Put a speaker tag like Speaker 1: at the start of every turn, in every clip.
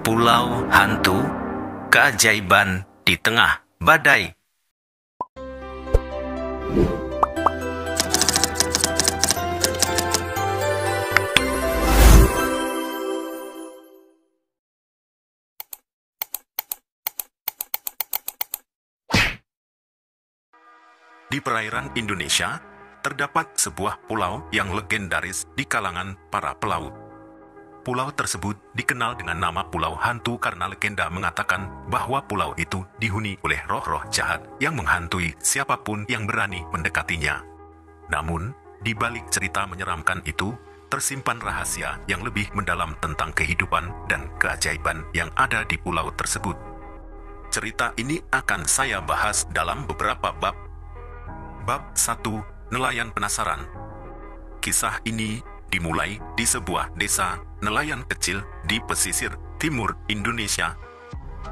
Speaker 1: Pulau Hantu, keajaiban di tengah badai. Di perairan Indonesia, terdapat sebuah pulau yang legendaris di kalangan para pelaut. Pulau tersebut dikenal dengan nama Pulau Hantu karena legenda mengatakan bahwa pulau itu dihuni oleh roh-roh jahat yang menghantui siapapun yang berani mendekatinya. Namun, di balik cerita menyeramkan itu, tersimpan rahasia yang lebih mendalam tentang kehidupan dan keajaiban yang ada di pulau tersebut. Cerita ini akan saya bahas dalam beberapa bab. Bab 1, Nelayan Penasaran. Kisah ini dimulai di sebuah desa nelayan kecil di pesisir timur Indonesia.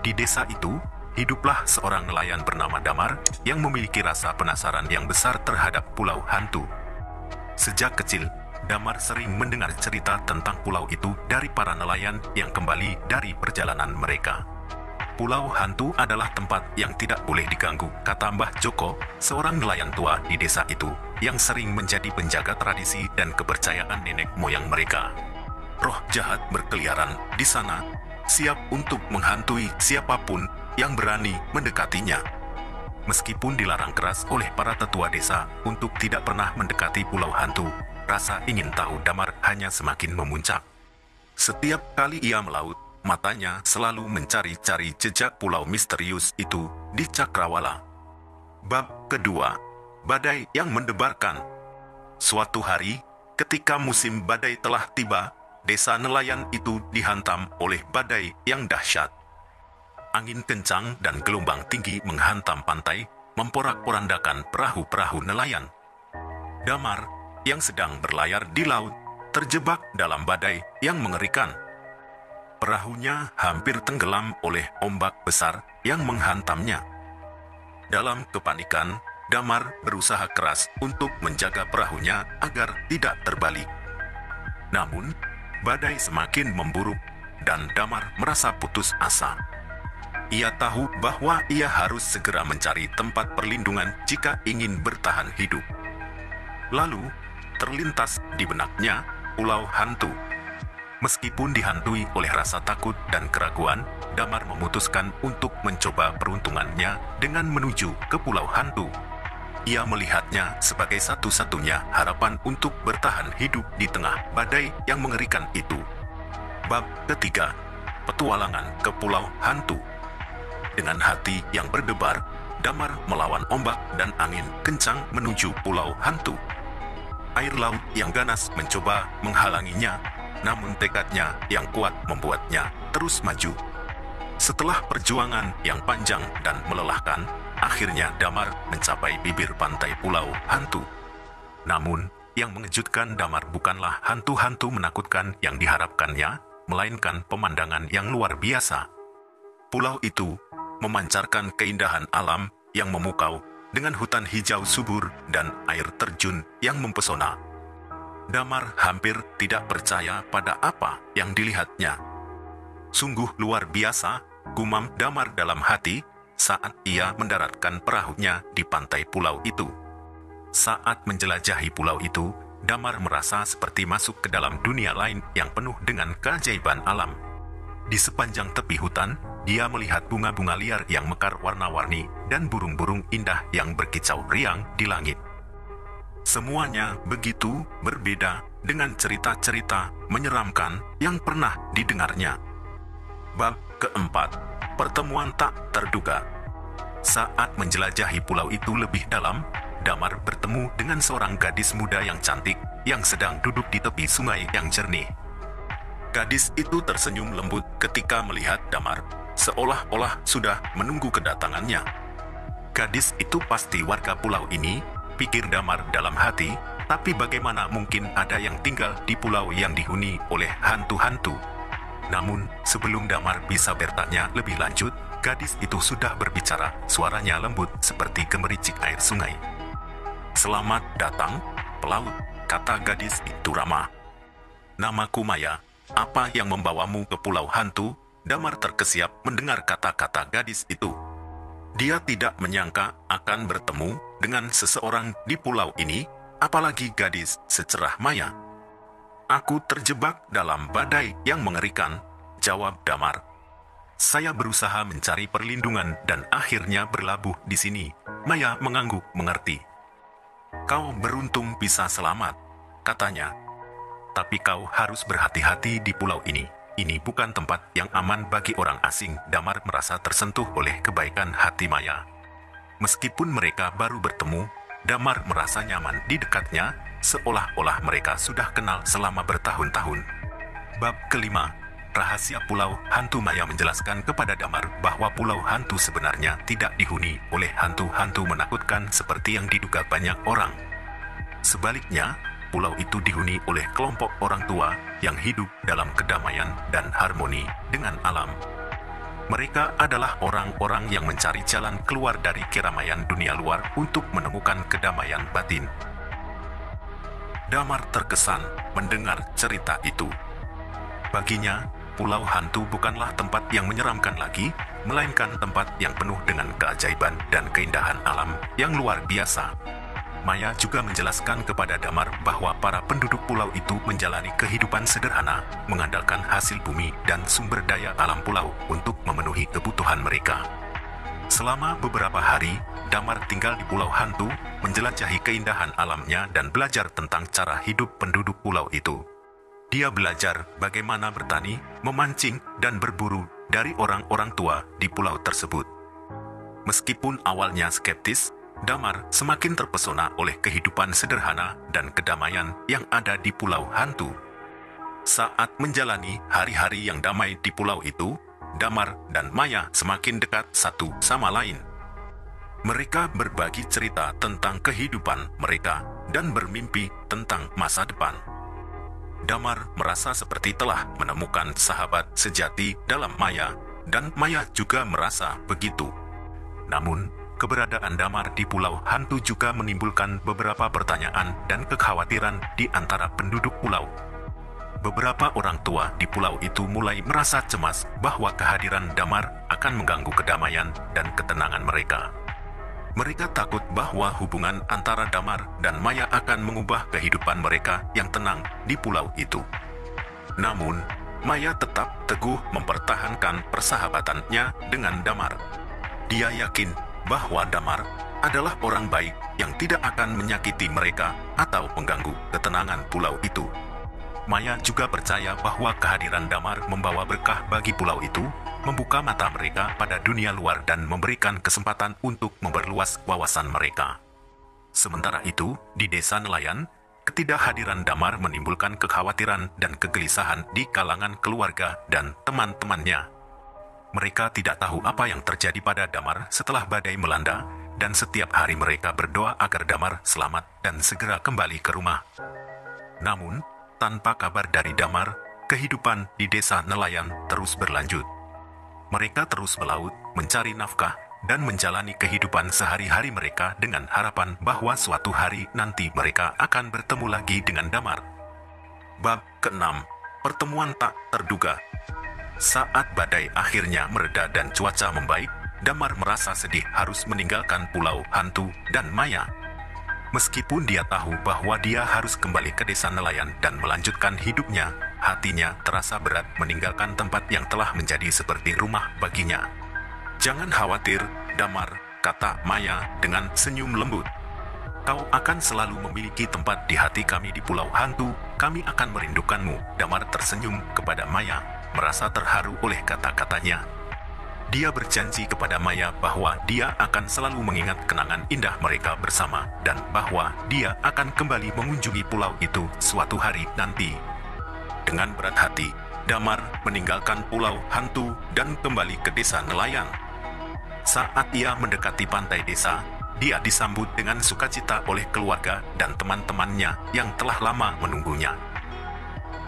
Speaker 1: Di desa itu, hiduplah seorang nelayan bernama Damar yang memiliki rasa penasaran yang besar terhadap pulau hantu. Sejak kecil, Damar sering mendengar cerita tentang pulau itu dari para nelayan yang kembali dari perjalanan mereka. Pulau hantu adalah tempat yang tidak boleh diganggu, kata Mbah Joko, seorang nelayan tua di desa itu, yang sering menjadi penjaga tradisi dan kepercayaan nenek moyang mereka. Roh jahat berkeliaran di sana, siap untuk menghantui siapapun yang berani mendekatinya. Meskipun dilarang keras oleh para tetua desa untuk tidak pernah mendekati pulau hantu, rasa ingin tahu Damar hanya semakin memuncak. Setiap kali ia melaut, matanya selalu mencari-cari jejak pulau misterius itu di cakrawala. Bab kedua, Badai yang Mendebarkan. Suatu hari, ketika musim badai telah tiba, desa nelayan itu dihantam oleh badai yang dahsyat. Angin kencang dan gelombang tinggi menghantam pantai, memporak-porandakan perahu-perahu nelayan. Damar, yang sedang berlayar di laut, terjebak dalam badai yang mengerikan. Perahunya hampir tenggelam oleh ombak besar yang menghantamnya. Dalam kepanikan, Damar berusaha keras untuk menjaga perahunya agar tidak terbalik. Namun, badai semakin memburuk dan Damar merasa putus asa. Ia tahu bahwa ia harus segera mencari tempat perlindungan jika ingin bertahan hidup. Lalu, terlintas di benaknya Pulau Hantu. Meskipun dihantui oleh rasa takut dan keraguan, Damar memutuskan untuk mencoba peruntungannya dengan menuju ke Pulau Hantu. Ia melihatnya sebagai satu-satunya harapan untuk bertahan hidup di tengah badai yang mengerikan itu. Bab ketiga, Petualangan ke Pulau Hantu. Dengan hati yang berdebar, Damar melawan ombak dan angin kencang menuju Pulau Hantu. Air laut yang ganas mencoba menghalanginya, namun tekadnya yang kuat membuatnya terus maju. Setelah perjuangan yang panjang dan melelahkan, akhirnya Damar mencapai bibir pantai Pulau Hantu. Namun, yang mengejutkan Damar bukanlah hantu-hantu menakutkan yang diharapkannya, melainkan pemandangan yang luar biasa. Pulau itu memancarkan keindahan alam yang memukau dengan hutan hijau subur dan air terjun yang mempesona. Damar hampir tidak percaya pada apa yang dilihatnya. Sungguh luar biasa, gumam Damar dalam hati saat ia mendaratkan perahunya di pantai pulau itu. Saat menjelajahi pulau itu, Damar merasa seperti masuk ke dalam dunia lain yang penuh dengan keajaiban alam. Di sepanjang tepi hutan, dia melihat bunga-bunga liar yang mekar warna-warni dan burung-burung indah yang berkicau riang di langit. Semuanya begitu berbeda dengan cerita-cerita menyeramkan yang pernah didengarnya. Bab keempat, Pertemuan Tak Terduga. Saat menjelajahi pulau itu lebih dalam, Damar bertemu dengan seorang gadis muda yang cantik yang sedang duduk di tepi sungai yang jernih. Gadis itu tersenyum lembut ketika melihat Damar, seolah-olah sudah menunggu kedatangannya. Gadis itu pasti warga pulau ini, pikir Damar dalam hati, tapi bagaimana mungkin ada yang tinggal di pulau yang dihuni oleh hantu-hantu? Namun, sebelum Damar bisa bertanya lebih lanjut, gadis itu sudah berbicara, suaranya lembut seperti gemericik air sungai. "Selamat datang, pelaut," kata gadis itu ramah. "Namaku Maya, apa yang membawamu ke Pulau Hantu?" Damar terkesiap mendengar kata-kata gadis itu. Dia tidak menyangka akan bertemu dengan seseorang di pulau ini, apalagi gadis secerah Maya. "Aku terjebak dalam badai yang mengerikan," jawab Damar. "Saya berusaha mencari perlindungan dan akhirnya berlabuh di sini." Maya mengangguk mengerti. "Kau beruntung bisa selamat," katanya. "Tapi kau harus berhati-hati di pulau ini. Ini bukan tempat yang aman bagi orang asing." Damar merasa tersentuh oleh kebaikan hati Maya. Meskipun mereka baru bertemu, Damar merasa nyaman di dekatnya, seolah-olah mereka sudah kenal selama bertahun-tahun. Bab kelima, Rahasia Pulau Hantu. Maya menjelaskan kepada Damar bahwa pulau hantu sebenarnya tidak dihuni oleh hantu-hantu menakutkan seperti yang diduga banyak orang. Sebaliknya, pulau itu dihuni oleh kelompok orang tua yang hidup dalam kedamaian dan harmoni dengan alam. Mereka adalah orang-orang yang mencari jalan keluar dari keramaian dunia luar untuk menemukan kedamaian batin. Damar terkesan mendengar cerita itu. Baginya, pulau hantu bukanlah tempat yang menyeramkan lagi, melainkan tempat yang penuh dengan keajaiban dan keindahan alam yang luar biasa. Maya juga menjelaskan kepada Damar bahwa para penduduk pulau itu menjalani kehidupan sederhana, mengandalkan hasil bumi dan sumber daya alam pulau untuk memenuhi kebutuhan mereka. Selama beberapa hari, Damar tinggal di pulau hantu, menjelajahi keindahan alamnya dan belajar tentang cara hidup penduduk pulau itu. Dia belajar bagaimana bertani, memancing, dan berburu dari orang-orang tua di pulau tersebut. Meskipun awalnya skeptis, Damar semakin terpesona oleh kehidupan sederhana dan kedamaian yang ada di pulau hantu. Saat menjalani hari-hari yang damai di pulau itu, Damar dan Maya semakin dekat satu sama lain. Mereka berbagi cerita tentang kehidupan mereka dan bermimpi tentang masa depan. Damar merasa seperti telah menemukan sahabat sejati dalam Maya, dan Maya juga merasa begitu. Namun, keberadaan Damar di pulau hantu juga menimbulkan beberapa pertanyaan dan kekhawatiran di antara penduduk pulau. Beberapa orang tua di pulau itu mulai merasa cemas bahwa kehadiran Damar akan mengganggu kedamaian dan ketenangan mereka. Mereka takut bahwa hubungan antara Damar dan Maya akan mengubah kehidupan mereka yang tenang di pulau itu. Namun, Maya tetap teguh mempertahankan persahabatannya dengan Damar. Dia yakin bahwa Damar adalah orang baik yang tidak akan menyakiti mereka atau mengganggu ketenangan pulau itu. Maya juga percaya bahwa kehadiran Damar membawa berkah bagi pulau itu, membuka mata mereka pada dunia luar dan memberikan kesempatan untuk memperluas wawasan mereka. Sementara itu, di desa nelayan, ketidakhadiran Damar menimbulkan kekhawatiran dan kegelisahan di kalangan keluarga dan teman-temannya. Mereka tidak tahu apa yang terjadi pada Damar setelah badai melanda, dan setiap hari mereka berdoa agar Damar selamat dan segera kembali ke rumah. Namun, tanpa kabar dari Damar, kehidupan di desa nelayan terus berlanjut. Mereka terus melaut, mencari nafkah, dan menjalani kehidupan sehari-hari mereka dengan harapan bahwa suatu hari nanti mereka akan bertemu lagi dengan Damar. Bab ke-6, Pertemuan tak terduga. Saat badai akhirnya mereda dan cuaca membaik, Damar merasa sedih harus meninggalkan pulau hantu dan Maya. Meskipun dia tahu bahwa dia harus kembali ke desa nelayan dan melanjutkan hidupnya, hatinya terasa berat meninggalkan tempat yang telah menjadi seperti rumah baginya. "Jangan khawatir, Damar," kata Maya dengan senyum lembut. "Kau akan selalu memiliki tempat di hati kami di pulau hantu, kami akan merindukanmu." Damar tersenyum kepada Maya, merasa terharu oleh kata-katanya. Dia berjanji kepada Maya bahwa dia akan selalu mengingat kenangan indah mereka bersama dan bahwa dia akan kembali mengunjungi pulau itu suatu hari nanti. Dengan berat hati, Damar meninggalkan pulau hantu dan kembali ke desa nelayan. Saat ia mendekati pantai desa, dia disambut dengan sukacita oleh keluarga dan teman-temannya yang telah lama menunggunya.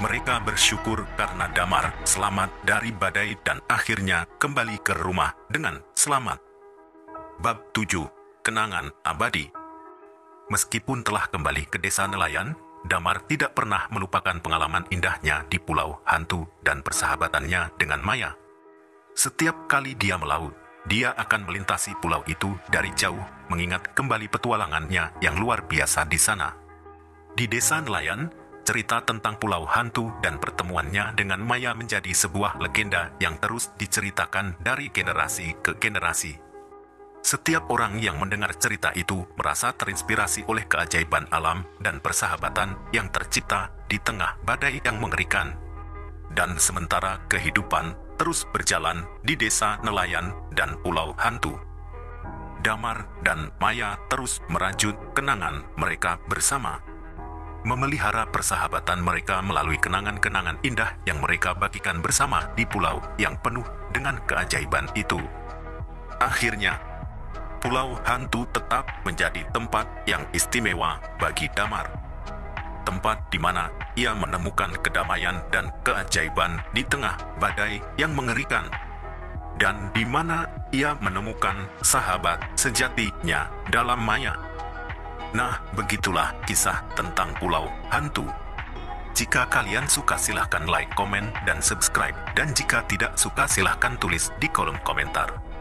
Speaker 1: Mereka bersyukur karena Damar selamat dari badai dan akhirnya kembali ke rumah dengan selamat. Bab 7, Kenangan Abadi. Meskipun telah kembali ke desa nelayan, Damar tidak pernah melupakan pengalaman indahnya di pulau hantu dan persahabatannya dengan Maya. Setiap kali dia melaut, dia akan melintasi pulau itu dari jauh, mengingat kembali petualangannya yang luar biasa di sana. Di desa nelayan, cerita tentang pulau hantu dan pertemuannya dengan Maya menjadi sebuah legenda yang terus diceritakan dari generasi ke generasi. Setiap orang yang mendengar cerita itu merasa terinspirasi oleh keajaiban alam dan persahabatan yang tercipta di tengah badai yang mengerikan. Dan sementara kehidupan terus berjalan di desa nelayan dan pulau hantu, Damar dan Maya terus merajut kenangan mereka bersama, memelihara persahabatan mereka melalui kenangan-kenangan indah yang mereka bagikan bersama di pulau yang penuh dengan keajaiban itu. Akhirnya, pulau hantu tetap menjadi tempat yang istimewa bagi Damar. Tempat di mana ia menemukan kedamaian dan keajaiban di tengah badai yang mengerikan. Dan di mana ia menemukan sahabat sejatinya dalam Maya. Nah, begitulah kisah tentang pulau hantu. Jika kalian suka silahkan like, komen, dan subscribe. Dan jika tidak suka silahkan tulis di kolom komentar.